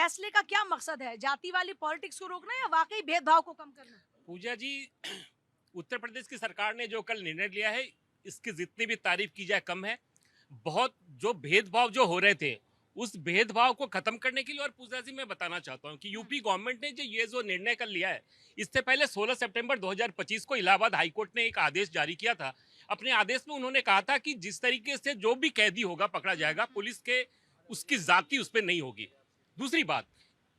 फैसले का क्या मकसद है? जाति वाली पॉलिटिक्स को रोकना या वाकई भेदभाव को कम करना? पूजा जी, उत्तर प्रदेश की सरकार ने जो कल निर्णय लिया है, इसकी जितनी भी तारीफ की जाए कम है। बहुत जो भेदभाव जो हो रहे थे, उस भेदभाव को खत्म करने के लिए, और पूजा जी मैं बताना चाहता हूं कि यूपी गवर्नमेंट ने जो निर्णय कर लिया है, इससे पहले 16 सितंबर 2025 को इलाहाबाद हाईकोर्ट ने एक आदेश जारी किया था। अपने आदेश में उन्होंने कहा था कि जिस तरीके से जो भी कैदी होगा पकड़ा जाएगा, पुलिस के उसकी जाति उस पर नहीं होगी। दूसरी बात,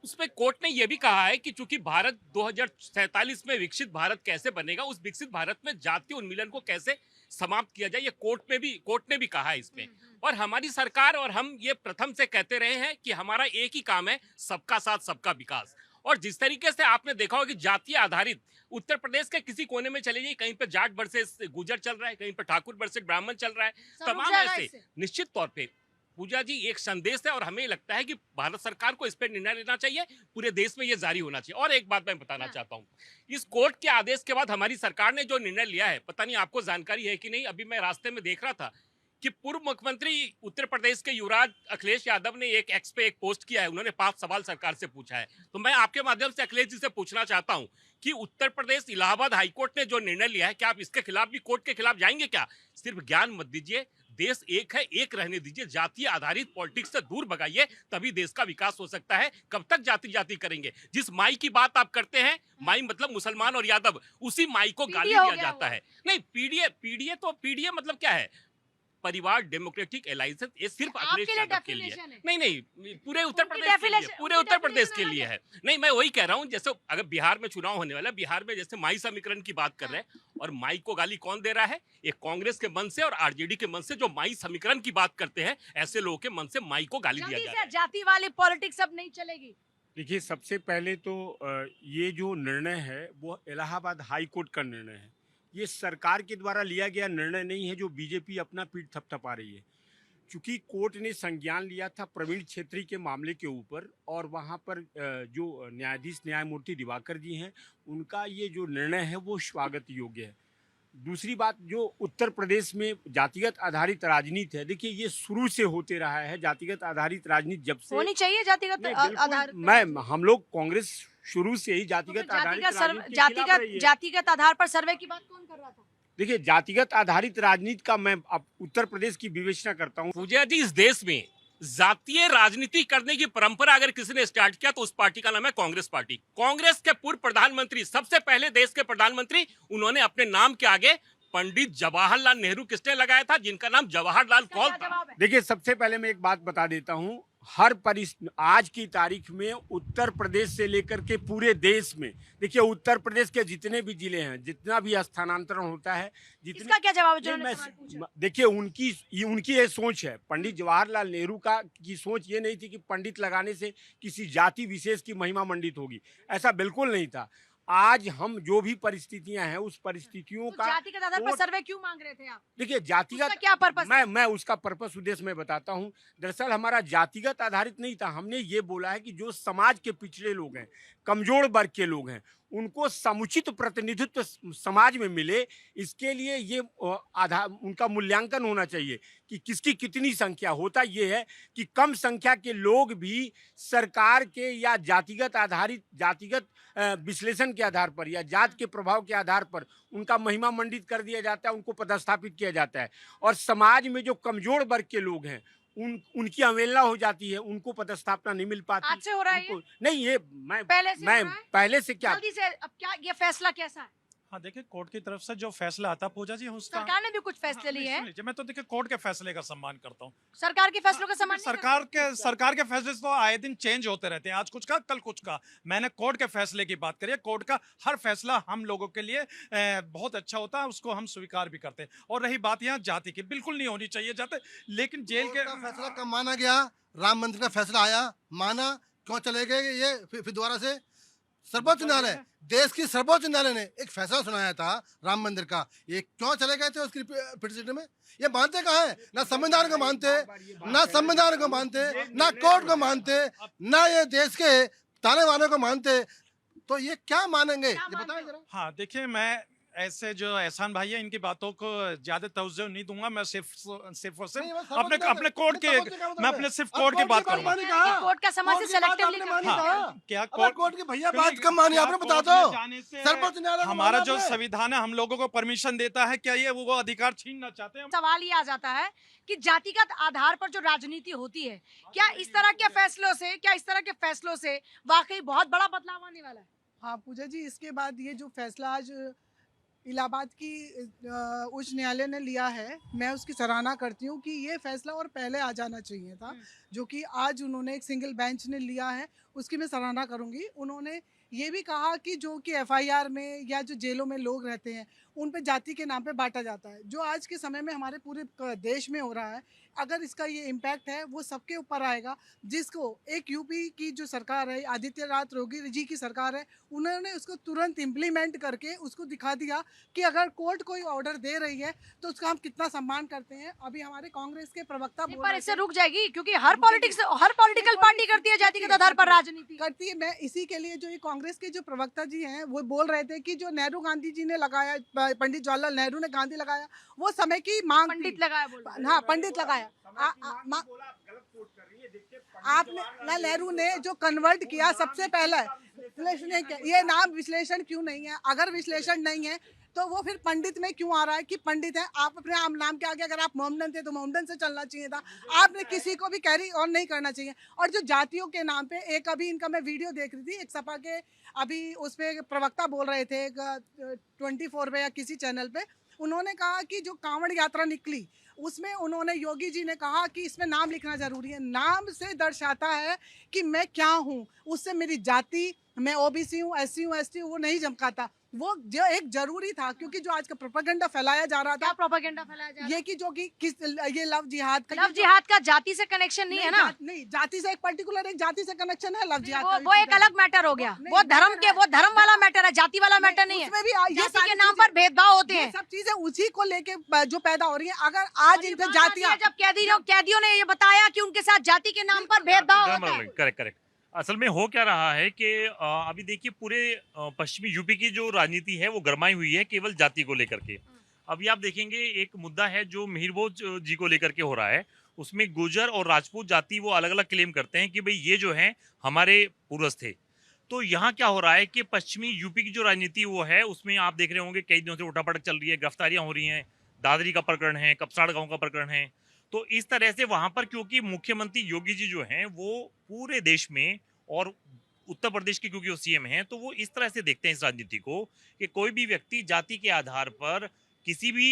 उसमें कोर्ट ने यह भी कहा है कि चूंकि भारत 2047 में विकसित भारत कैसे बनेगा, उस विकसित भारत में जातीय उन्मूलन को कैसे समाप्त किया जाए, ये कोर्ट ने भी कहा है इसमें। और हमारी सरकार और हम ये प्रथम से कहते रहे हैं कि हमारा एक ही काम है, सबका साथ सबका विकास। और जिस तरीके से आपने देखा होगा कि जातीय आधारित उत्तर प्रदेश के किसी कोने में चले जाइए, कहीं पर जाट वर्सेस गुर्जर चल रहा है, कहीं पर ठाकुर वर्सेस ब्राह्मण चल रहा है, तमाम ऐसे निश्चित तौर पे पूजा जी एक संदेश है। और हमें लगता है कि भारत सरकार को इस पर निर्णय लेना चाहिए, पूरे देश में ये जारी होना चाहिए। और एक बात मैं बताना चाहता हूँ, इस कोर्ट के आदेश के बाद हमारी सरकार ने जो निर्णय लिया है, पता नहीं आपको जानकारी है कि नहीं, अभी मैं रास्ते में देख रहा था कि पूर्व मुख्यमंत्री उत्तर प्रदेश के युवराज अखिलेश यादव ने एक एक्स पे एक पोस्ट किया है। उन्होंने 5 सवाल सरकार से पूछा है। तो मैं आपके माध्यम से अखिलेश जी से पूछना चाहता हूं कि उत्तर प्रदेश इलाहाबाद हाईकोर्ट ने जो निर्णय लिया है, क्या आप इसके खिलाफ भी कोर्ट के खिलाफ जाएंगे? क्या सिर्फ ज्ञान मत दीजिए, देश एक है, एक रहने दीजिए, जातीय आधारित पॉलिटिक्स से दूर भगाइए, तभी देश का विकास हो सकता है। कब तक जाति जाति करेंगे? जिस माई की बात आप करते हैं, माई मतलब मुसलमान और यादव, उसी माई को गाली दिया जाता है। नहीं, पीडीए मतलब क्या है? परिवार डेमोक्रेटिक एलायंस, ये सिर्फ अखिलेश यादव के लिए है। नहीं, पूरे उत्तर प्रदेश के लिए, पूरे उत्तर प्रदेश के लिए है। नहीं, मैं वही कह रहा हूँ, जैसे अगर बिहार में चुनाव होने वाला है, बिहार में जैसे माई समीकरण की बात कर रहे हैं, और माई को गाली कौन दे रहा है? एक कांग्रेस के मन से और आरजेडी के मन से जो माई समीकरण की बात करते हैं, ऐसे लोगों के मन से माई को गाली दिया जा रहा है। जाति वाली पॉलिटिक्स अब नहीं चलेगी। देखिए, सबसे पहले तो ये जो निर्णय है वो इलाहाबाद हाई कोर्ट का निर्णय है। ये सरकार के द्वारा लिया गया निर्णय नहीं है जो बीजेपी अपना पीठ थपथपा रही है। चूंकि कोर्ट ने संज्ञान लिया था प्रवीण छेत्री के मामले के ऊपर, और वहाँ पर जो न्यायाधीश न्यायमूर्ति दिवाकर जी हैं, उनका ये जो निर्णय है वो स्वागत योग्य है। दूसरी बात, जो उत्तर प्रदेश में जातिगत आधारित राजनीति है, देखिए ये शुरू से होते रहा है। जातिगत आधारित राजनीति जब से होनी चाहिए, जातिगत आधार। हम लोग कांग्रेस शुरू से ही जातिगत जातिगत आधार पर सर्वे की बात कौन कर रहा था? देखिए, जातिगत आधारित राजनीति का मैं अब उत्तर प्रदेश की विवेचना करता हूँ। पूजा जी, इस देश में जातीय राजनीति करने की परंपरा अगर किसी ने स्टार्ट किया तो उस पार्टी का नाम है कांग्रेस पार्टी। कांग्रेस के पूर्व प्रधानमंत्री, सबसे पहले देश के प्रधानमंत्री, उन्होंने अपने नाम के आगे पंडित जवाहरलाल नेहरू किसने लगाया था? जिनका नाम जवाहरलाल कौल था। देखिए, सबसे पहले मैं एक बात बता देता हूँ, आज की तारीख में उत्तर प्रदेश से लेकर के पूरे देश में, देखिए उत्तर प्रदेश के जितने भी जिले हैं, जितना भी स्थानांतरण होता है, इसका क्या जवाब है? देखिए, उनकी ये सोच है। पंडित जवाहरलाल नेहरू की सोच ये नहीं थी कि पंडित लगाने से किसी जाति विशेष की महिमा मंडित होगी, ऐसा बिल्कुल नहीं था। आज हम जो भी परिस्थितियां हैं, उस परिस्थितियों का जातिगत आधार पर सर्वे क्यों मांग रहे थे आप? देखिए, जातिगत क्या पर्पस? मैं उसका पर्पस उद्देश्य मैं बताता हूं। दरअसल हमारा जातिगत आधारित नहीं था। हमने ये बोला है कि जो समाज के पिछड़े लोग हैं, कमजोर वर्ग के लोग हैं, उनको समुचित प्रतिनिधित्व समाज में मिले, इसके लिए ये आधार उनका मूल्यांकन होना चाहिए कि किसकी कितनी संख्या। होता ये है कि कम संख्या के लोग भी सरकार के या जातिगत विश्लेषण के आधार पर या जात के प्रभाव के आधार पर उनका महिमा मंडित कर दिया जाता है, उनको पदस्थापित किया जाता है। और समाज में जो कमजोर वर्ग के लोग हैं, उनकी अवहेलना हो जाती है, उनको पदस्थापना नहीं मिल पाती। आज से हो रहा है? नहीं, ये मैं पहले से क्या, जल्दी से अब क्या ये फैसला कैसा है? हाँ, देखिए, कोर्ट की तरफ से जो फैसला आता पूजा जी, उसका सरकार ने भी कुछ फैसले लिए हैं। मैं तो देखिए कोर्ट के फैसले का सम्मान करता हूँ। सरकार के फैसलों का सम्मान नहीं करते? सरकार के फैसले तो आए दिन चेंज होते रहते हैं, आज कुछ का कल कुछ का। मैंने कोर्ट के फैसले की बात करी है। कोर्ट का हर फैसला हम लोगों के लिए बहुत अच्छा होता है, उसको हम स्वीकार भी करते हैं। और रही बात यहाँ जाति की, बिल्कुल नहीं होनी चाहिए जाते, लेकिन जेल के फैसला कब माना गया? राम मंदिर का फैसला आया, माना, क्यों चले गए ये फिर दोबारा से? सर्वोच्च न्यायालय, देश की सर्वोच्च न्यायालय ने एक फैसला सुनाया था राम मंदिर का, ये क्यों चले गए थे उसकी पिटिशन में? ये मानते कहाँ है? ना संविधान को मानते, ना संविधान को मानते, ना कोर्ट को मानते, ना ये देश के ताने वालों को मानते, तो ये क्या मानेंगे? ये बताएं जरा। हाँ, देखिए, मैं ऐसे जो एहसान भाई है इनकी बातों को ज्यादा तवज्जो नहीं दूंगा। मैं सिर्फ और सिर्फ नहीं, बस अपने सर्वोच्च अपने कोर्ट के सर्वोच्च का मतलब मैं है। अपने सिर्फ अब कोर्ट की बात बात करूंगा। मानी कहा? कोर्ट का समझ कोर्ट से की बात selectively आपने क्यों मानी किया? कहा? क्या अब कोर्ट की भैया बात कम मानी, आपने बता कोर्ट में दो। जाने से सर्वोच्च न्यायालय को हमारा माना जो आपने? संविधान है हम लोगों को परमिशन देता है, क्या ये वो अधिकार छीनना चाहते हैं? सवाल ये आ जाता है कि जातिगत आधार पर जो राजनीति होती है, क्या इस तरह के फैसलों से वाकई बहुत बड़ा बदलाव आने वाला है? हाँ पूजा जी, इसके बाद ये जो फैसला आज इलाहाबाद की उच्च न्यायालय ने लिया है, मैं उसकी सराहना करती हूँ कि ये फैसला और पहले आ जाना चाहिए था। जो कि आज उन्होंने एक सिंगल बेंच ने लिया है, उसकी मैं सराहना करूँगी। उन्होंने ये भी कहा कि जो कि एफआईआर में या जो जेलों में लोग रहते हैं उन पे जाति के नाम पे बांटा जाता है, जो आज के समय में हमारे पूरे देश में हो रहा है। अगर इसका ये इम्पैक्ट है वो सबके ऊपर आएगा, जिसको एक यूपी की जो सरकार है, आदित्यनाथ योगी जी की सरकार है, उन्होंने उसको तुरंत इम्प्लीमेंट करके उसको दिखा दिया कि अगर कोर्ट कोई ऑर्डर दे रही है तो उसका हम कितना सम्मान करते हैं। अभी हमारे कांग्रेस के प्रवक्ता बोल पर रहे इससे थे, रुक जाएगी क्योंकि हर पॉलिटिकल पार्टी करती है जातिगत आधार पर राजनीति। करती है। मैं इसी के लिए जो ये कांग्रेस के जो प्रवक्ता जी हैं वो बोल रहे थे कि जो नेहरू गांधी जी ने लगाया, पंडित जवाहरलाल नेहरू ने गांधी लगाया, वो समय की मांग थी। पंडित लगाया बोल रहे हैं। हाँ पंडित लगाया। आपने ना नेहरू ने जो कन्वर्ट किया सबसे पहले विश्लेषण नहीं किया। ये नाम विश्लेषण क्यों नहीं है? अगर विश्लेषण नहीं है तो वो फिर पंडित में क्यों आ रहा है कि पंडित है? आप अपने आम नाम के आगे अगर आप मोहम्मदन थे तो मोहम्मदन से चलना चाहिए था। आपने किसी को भी कैरी ऑन नहीं करना चाहिए। और जो जातियों के नाम पे एक अभी इनका मैं वीडियो देख रही थी, एक सपा के अभी उस पे प्रवक्ता बोल रहे थे 24 पे या किसी चैनल पे, उन्होंने कहा कि जो कांवड़ यात्रा निकली उसमें उन्होंने योगी जी ने कहा कि इसमें नाम लिखना जरूरी है। नाम से दर्शाता है कि मैं क्या हूँ, उससे मेरी जाति, मैं ओबीसी हूँ, एससी हूँ, एसटी हूँ, वो नहीं चमकाता। वो जो एक जरूरी था, क्योंकि जो आज का प्रोपेगेंडा फैलाया जा रहा क्या था प्रोपेगेंडा फैलाया जा रहा है? ये कि जो कि ये लव जिहाद का, लव जिहाद का जाति से कनेक्शन नहीं है ना? नहीं, जाति से एक पर्टिकुलर एक जाति से कनेक्शन है लव जिहाद वो का। वो एक अलग मैटर हो गया। नहीं, वो धर्म मैटर के है। वो धर्म वाला मैटर है, जाति वाला मैटर नहीं है। उसमें भी ये जाति सारी के नाम चीजें- पर भेदभाव होते ये हैं। सब चीजें उसी को लेके जो पैदा हो रही है। अगर आज इन पे जातियां, जब कैदियों ने ये बताया कि उनके साथ जाति के नाम पर भेदभाव होता है। Correct correct. असल में हो क्या रहा है कि अभी देखिए पूरे पश्चिमी यूपी की जो राजनीति है वो गरमाई हुई है केवल जाति को लेकर के। अभी आप देखेंगे एक मुद्दा है जो मिहिरभोज जी को लेकर के हो रहा है, उसमें गुर्जर और राजपूत जाति वो अलग अलग क्लेम करते हैं कि भाई ये जो है हमारे पूर्वज थे। तो यहाँ क्या हो रहा है कि पश्चिमी यूपी की जो राजनीति वो है उसमें आप देख रहे होंगे कई दिनों से उठापटक चल रही है, गिरफ्तारियां हो रही हैं, दादरी का प्रकरण है, कपसाड़ गांव का प्रकरण है। तो इस तरह से वहां पर क्योंकि मुख्यमंत्री योगी जी जो हैं वो पूरे देश में और उत्तर प्रदेश के क्योंकि वो सीएम हैं तो वो इस तरह से देखते हैं इस राजनीति को कि कोई भी व्यक्ति जाति के आधार पर किसी भी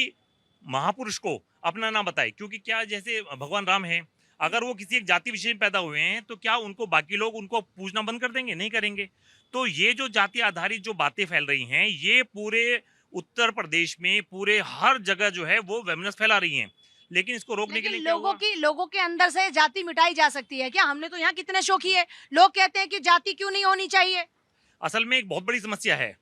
महापुरुष को अपना ना बताए। क्योंकि क्या जैसे भगवान राम हैं, अगर वो किसी एक जाति विशेष में पैदा हुए हैं तो क्या उनको बाकी लोग उनको पूजना बंद कर देंगे? नहीं करेंगे। तो ये जो जाति आधारित जो बातें फैल रही हैं ये पूरे उत्तर प्रदेश में पूरे हर जगह जो है वो वेमनेस फैला रही हैं। लेकिन इसको रोकने के लिए क्या हुआ? लोगों के अंदर से जाति मिटाई जा सकती है क्या? हमने तो यहाँ कितने शो किए। लोग कहते हैं कि जाति क्यों नहीं होनी चाहिए। असल में एक बहुत बड़ी समस्या है,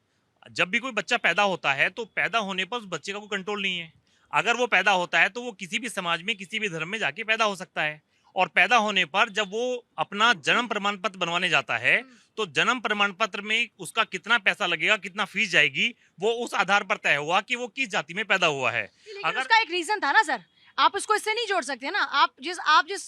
जब भी कोई बच्चा पैदा होता है तो पैदा होने पर उस बच्चे का कोई कंट्रोल नहीं है। अगर वो पैदा होता है तो वो किसी भी समाज में किसी भी धर्म में जाके पैदा हो सकता है, और पैदा होने पर जब वो अपना जन्म प्रमाण पत्र बनवाने जाता है तो जन्म प्रमाण पत्र में उसका कितना पैसा लगेगा, कितना फीस जाएगी, वो उस आधार पर तय हुआ कि वो किस जाति में पैदा हुआ है। लेकिन अगर उसका एक रीजन था ना सर, आप इसको इससे नहीं जोड़ सकते ना। आप जिस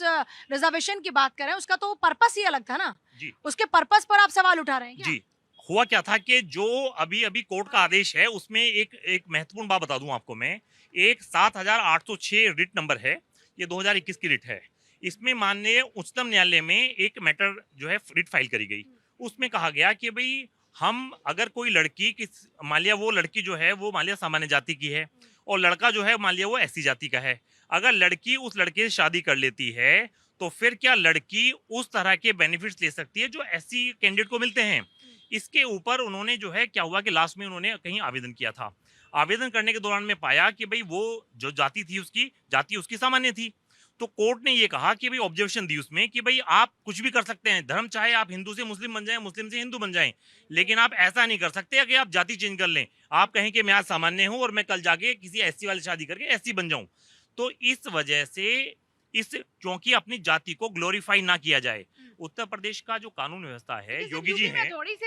रिजर्वेशन की बात कर रहे हैं उसका तो पर्पस ही अलग था ना जी, उसके पर्पस पर आप सवाल उठा रहे हैं क्या? जी हुआ क्या था कि जो अभी अभी कोर्ट का आदेश है उसमें एक महत्वपूर्ण बात बता दूं आपको मैं। एक 7806 रिट नंबर है, ये 2021 की रिट है। इसमें माननीय उच्चतम न्यायालय में एक मैटर जो है रिट फाइल करी गई। उसमें कहा गया कि भाई हम अगर कोई लड़की मान लिया वो लड़की जो है वो मान लिया सामान्य जाति की है और लड़का जो है मान लिया वो एससी जाति का है, अगर लड़की उस लड़के से शादी कर लेती है तो फिर क्या लड़की उस तरह के बेनिफिट्स ले सकती है जो एससी कैंडिडेट को मिलते हैं? इसके ऊपर उन्होंने जो है क्या हुआ कि लास्ट में उन्होंने कहीं आवेदन किया था। आवेदन करने के दौरान में पाया कि भाई वो जो जाति थी उसकी जाति उसकी सामान्य थी। तो कोर्ट ने ये कहा कि भाई ऑब्जर्वेशन दी उसमें कि भाई आप कुछ भी कर सकते हैं, धर्म चाहे आप हिंदू से मुस्लिम बन जाएं, मुस्लिम से हिंदू बन जाएं, लेकिन आप ऐसा नहीं कर सकते कि आप जाति चेंज कर लें। आप कहें कि मैं आज सामान्य हूं और मैं कल जाके किसी एससी वाले शादी करके एससी बन जाऊं। तो इस वजह से क्योंकि अपनी जाति को ग्लोरीफाई ना किया जाए, उत्तर प्रदेश का जो कानून व्यवस्था है योगी जी हैं